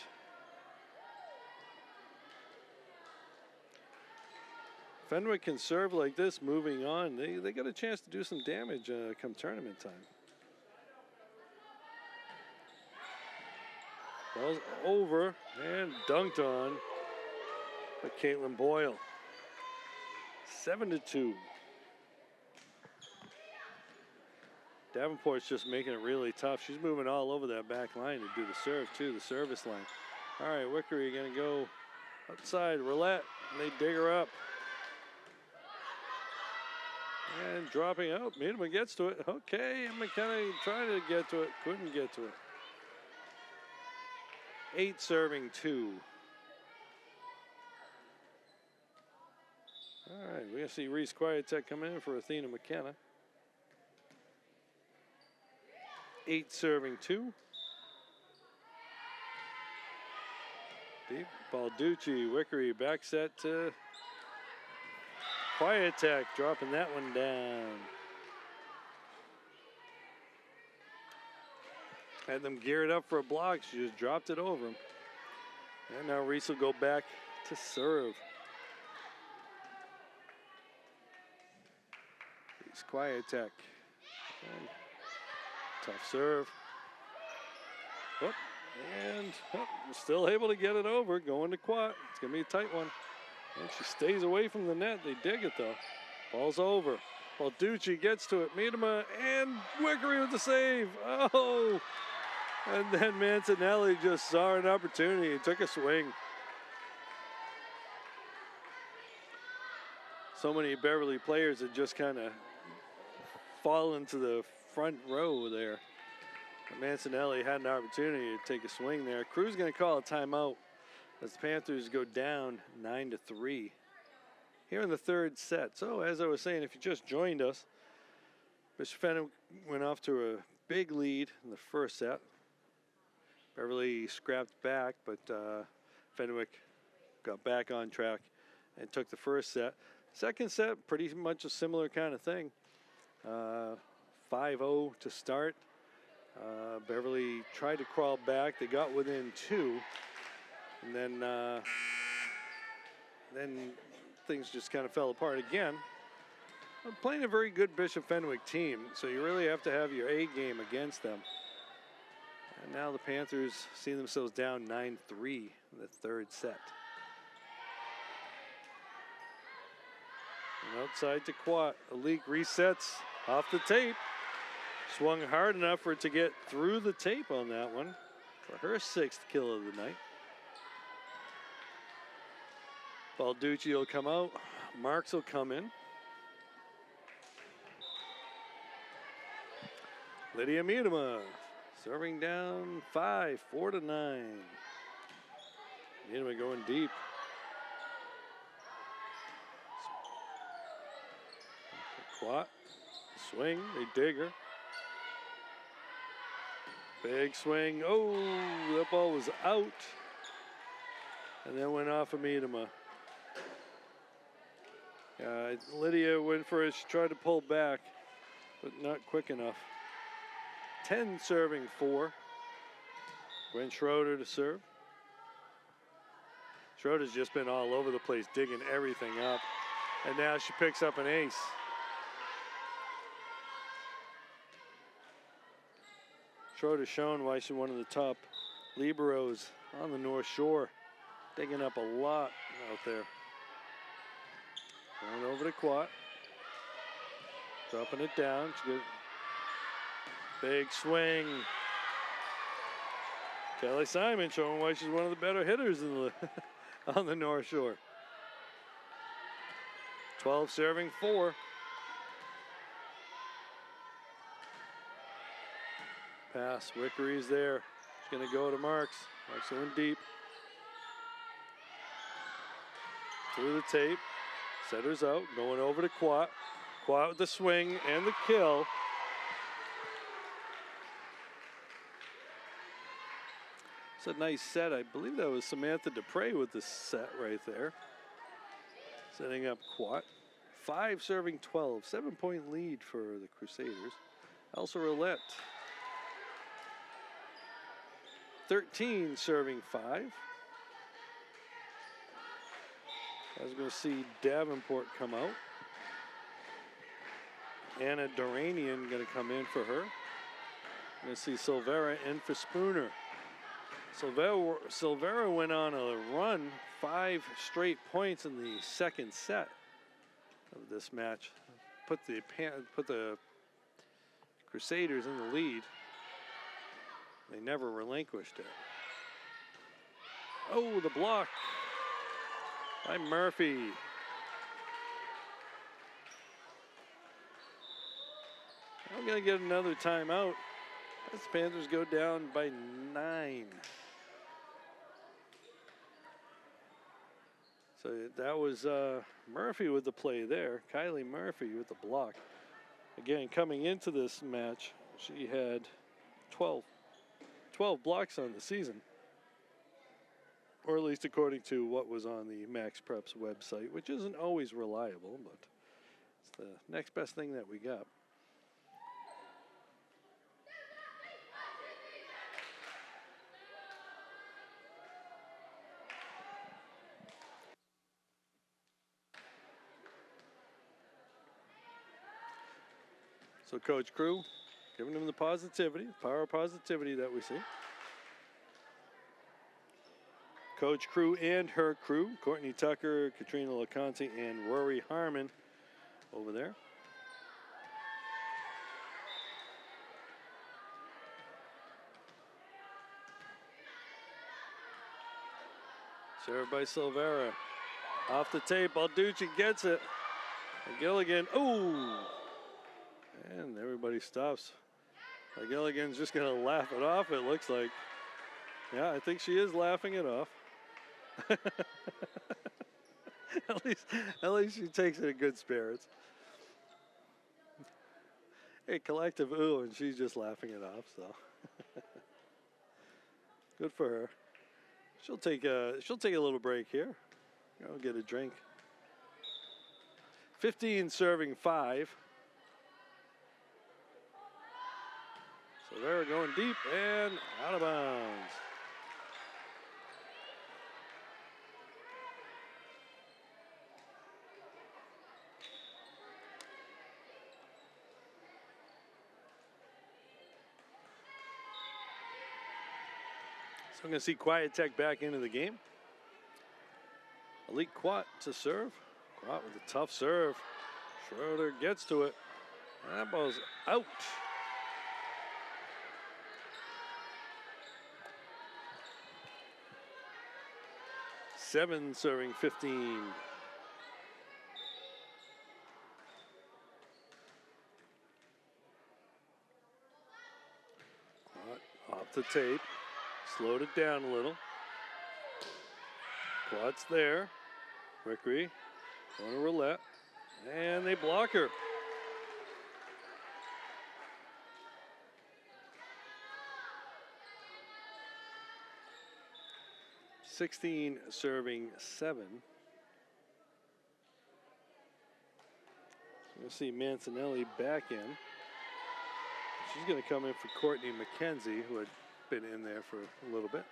[SPEAKER 1] Fenwick can serve like this moving on. They got a chance to do some damage come tournament time. Ball's over and dunked on. for Caitlin Boyle. 7-2. Davenport's just making it really tough. She's moving all over that back line to do the serve, too, the service line. All right, Wickery going to go outside, roulette, and they dig her up. And dropping out, Miedema gets to it. Okay, McKenna trying to get to it, couldn't get to it. 8 serving 2. All right, we're going to see Reese Quietek coming in for Athena McKenna. 8 serving 2. Deep, Balducci, Wickery, back set to Quietek, dropping that one down. Had them geared up for a block, she just dropped it over him. And now Reese will go back to serve. Reese Quietek. Tough serve. Oh, and still able to get it over, going to Quat. It's going to be a tight one. And she stays away from the net. They dig it, though. Ball's over. Balducci gets to it. Miedema and Wickery with the save. Oh! And then Mancinelli just saw an opportunity and took a swing. So many Beverly players had just kind of fallen to the front row there. Mancinelli had an opportunity to take a swing there. Crew's going to call a timeout as the Panthers go down 9-3 here in the third set. So as I was saying, if you just joined us, Mr. Fenwick went off to a big lead in the first set. Beverly scrapped back, but Fenwick got back on track and took the first set. Second set, pretty much a similar kind of thing. 5-0 to start. Beverly tried to crawl back. They got within 2. And then things just kind of fell apart again. I'm playing a very good Bishop Fenwick team, so you really have to have your A game against them. And now the Panthers see themselves down 9-3 in the third set. And outside to Quat. Alik resets off the tape. Swung hard enough for it to get through the tape on that one for her 6th kill of the night. Balducci will come out. Marks will come in. Lydia Miedema serving down 5, 4-9. Miedema going deep. Quat, swing, they dig her. Big swing, oh, that ball was out. And then went off of Miedema. Lydia went for it, she tried to pull back, but not quick enough. 10 serving 4. Gwen Schroeder to serve. Schroeder's just been all over the place, digging everything up. And now she picks up an ace. Schroeder's shown why she's one of the top liberos on the North Shore. Digging up a lot out there. Going over to Quat. Dropping it down. She gets big swing. Kelly Simon showing why she's one of the better hitters in the on the North Shore. 12 serving 4. Pass, Wickery's there. She's gonna go to Marks. Marks going deep. Through the tape. Setters out, going over to Quat. Quat with the swing and the kill. It's a nice set. I believe that was Samantha Dupre with the set right there. Setting up Quat. 5 serving 12. 7-point lead for the Crusaders. Elsa Roulette. 13 serving 5. I was going to see Davenport come out. Anna Duranian going to come in for her. I'm going to see Silvera in for Spooner. Silvera went on a run, 5 straight points in the second set of this match. Put the Crusaders in the lead. They never relinquished it. Oh, the block by Murphy. I'm going to get another timeout as the Panthers go down by 9. So that was Murphy with the play there. Kylie Murphy with the block. Again, coming into this match, she had 12 blocks on the season. Or at least according to what was on the Max Preps website, which isn't always reliable, but it's the next best thing that we got. So Coach Crew giving them the positivity, power of positivity that we see. Coach Crew and her crew, Courtney Tucker, Katrina LeConte, and Rory Harmon over there. Served by Silvera. Off the tape, Balducci gets it. And Gilligan, ooh! And everybody stops. Gilligan's just gonna laugh it off, it looks like. Yeah, I think she is laughing it off. at least she takes it in good spirits. Hey, collective ooh, and she's just laughing it off, so. Good for her. She'll take a little break here. Go get a drink. 15 serving 5. So they're going deep and out of bounds. So I'm going to see Quiet Tech back into the game. Elite Quat to serve. Quat with a tough serve. Schroeder gets to it. That ball's out. Seven serving 15. Quat off the tape. Slowed it down a little. Quat's there. Rickery on a roulette. And they block her. (16 serving 7). We'll see Mancinelli back in. She's going to come in for Courtney McKenzie, who had been in there for a little bit.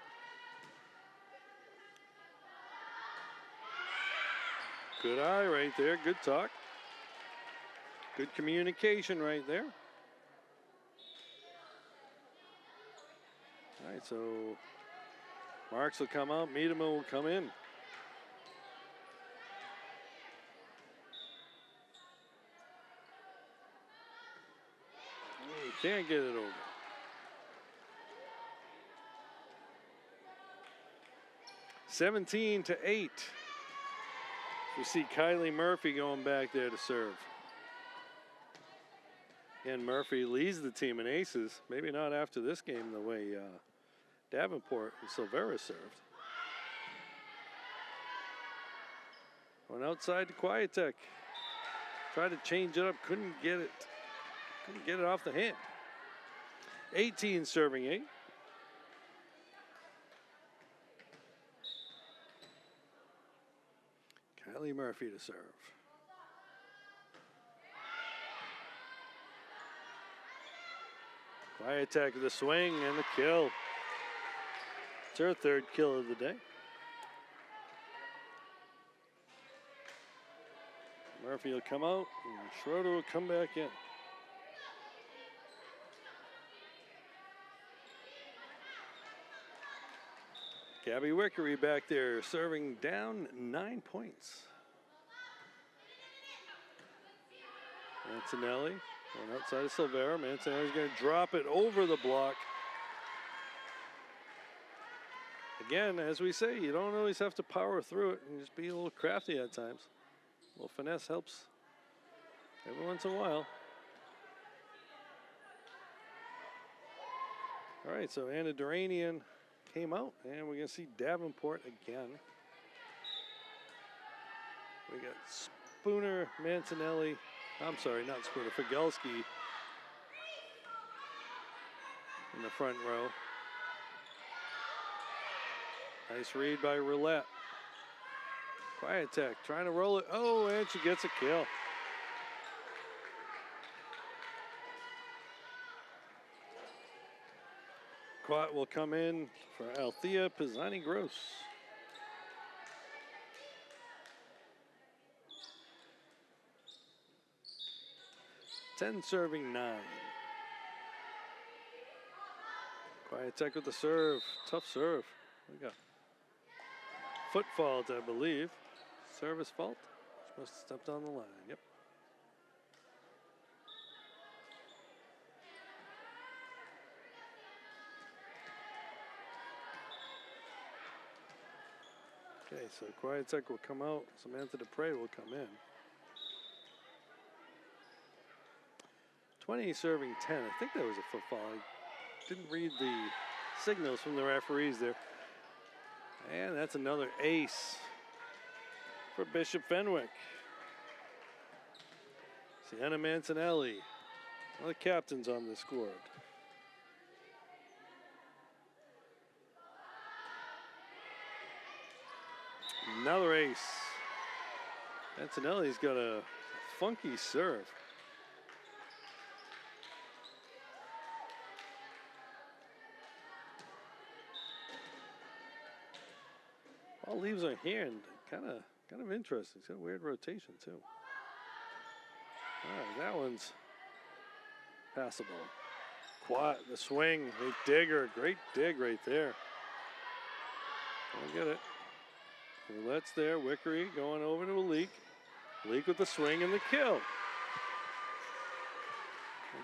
[SPEAKER 1] Good eye right there. Good talk. Good communication right there. All right, so Marks will come out. Miedema will come in. Oh, can't get it over. (17-8). We see Kylie Murphy going back there to serve. And Murphy leads the team in aces. Maybe not after this game the way Davenport and Silvera served. Went outside to Quiet Tech. Tried to change it up, couldn't get it. Couldn't get it off the hand. 18 serving 8. Kylie Murphy to serve. Quiet Tech with the swing and the kill. It's her third kill of the day. Murphy will come out and Schroeder will come back in. Gabby Wickery back there serving down 9 points. Mancinelli going outside of Silvera. Mancinelli's going to drop it over the block. Again, as we say, you don't always have to power through it and just be a little crafty at times. A little finesse helps every once in a while. All right, so Anna Duranian came out, and we're going to see Davenport again. We got Spooner, Mancinelli. I'm sorry, not Spooner, Figelski in the front row. Nice read by Roulette. Quiet Tech trying to roll it. Oh, and she gets a kill. Quat will come in for Althea Pisani-Gross. 10 serving 9. Quiet Tech with the serve. Tough serve. We got foot fault, I believe. Service fault. She must have stepped on the line. Yep. Okay, so Quiet Tech will come out. Samantha Dupre will come in. 20 serving 10. I think that was a foot foul. I didn't read the signals from the referees there. And that's another ace for Bishop Fenwick. Sienna Mancinelli, one of the captains on the squad. Another ace. Mancinelli's got a funky serve. Ball leaves her hand, kind of interesting. It's got a weird rotation too. All right, that one's passable. Quat, the swing, a digger, great dig right there. Don't get it. Roulette's there, Wickery going over to a Leak. Leak with the swing and the kill. It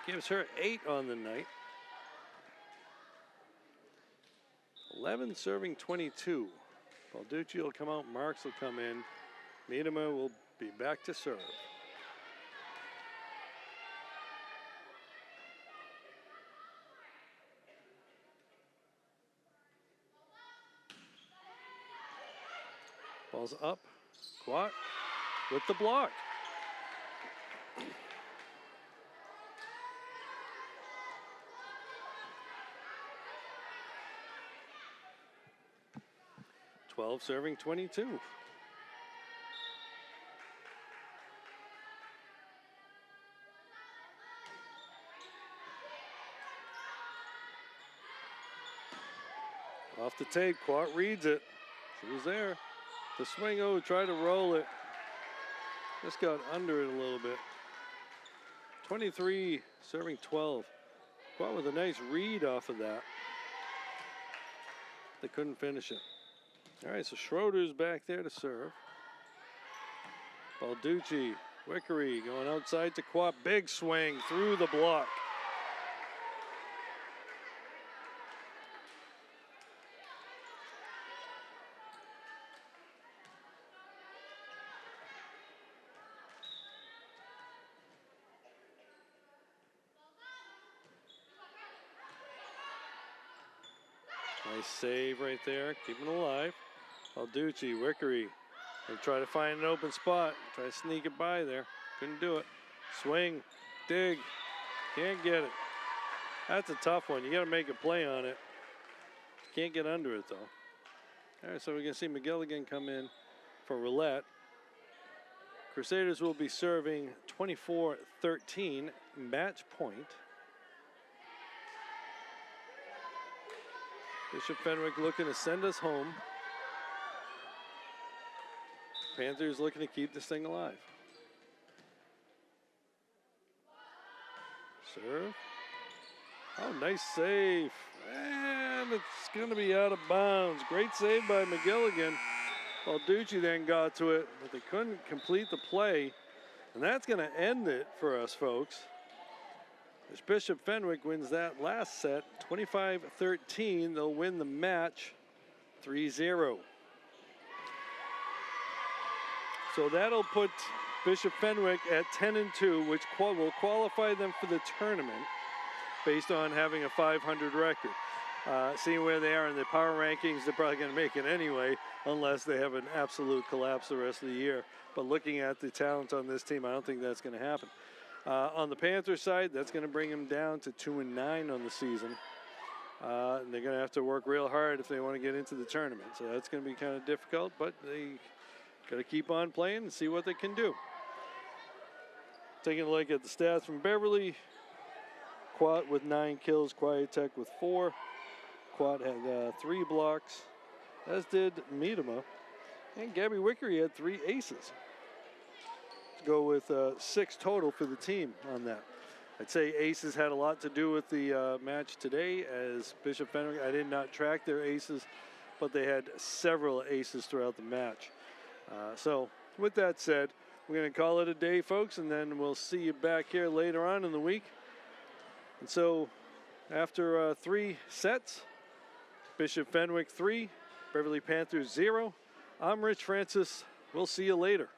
[SPEAKER 1] gives her 8 on the night. 11 serving 22. Balducci will come out, Marks will come in. Miedema will be back to serve. Ball's up. Quat with the block. Serving 22. Off the tape, Quat reads it. She was there. The swing, oh, tried to roll it. Just got under it a little bit. 23 serving 12. Quat with a nice read off of that. They couldn't finish it. All right, so Schroeder's back there to serve. Balducci, Wickery going outside to Quat. Big swing through the block. Nice save right there, keeping it alive. Balducci, Wickery, they try to find an open spot, try to sneak it by there. Couldn't do it. Swing, dig, can't get it. That's a tough one. You got to make a play on it. Can't get under it though. All right, so we're gonna see McGilligan come in for Roulette. Crusaders will be serving 24-13, match point. Bishop Fenwick looking to send us home. Panthers looking to keep this thing alive. Serve. Oh, nice save. And And it's going to be out of bounds. Great save by McGilligan. Balducci then got to it, but they couldn't complete the play. And that's going to end it for us, folks. As Bishop Fenwick wins that last set, 25-13. They'll win the match 3-0. So that'll put Bishop Fenwick at 10-2, which will qualify them for the tournament based on having a 500 record. Seeing where they are in the power rankings, they're probably going to make it anyway, unless they have an absolute collapse the rest of the year. But looking at the talent on this team, I don't think that's going to happen. On the Panthers side, that's going to bring them down to 2-9 on the season. And they're going to have to work real hard if they want to get into the tournament. So that's going to be kind of difficult, but they got to keep on playing and see what they can do. Taking a look at the stats from Beverly. Quat with 9 kills, Quiet Tech with 4. Quat had 3 blocks, as did Miedema. And Gabby Wickery had 3 aces. Go with 6 total for the team on that. I'd say aces had a lot to do with the match today, as Bishop Fenwick, I did not track their aces, but they had several aces throughout the match. So with that said, we're going to call it a day, folks, and then we'll see you back here later on in the week. And so after 3 sets, Bishop Fenwick 3, Beverly Panthers 0. I'm Rich Francis. We'll see you later.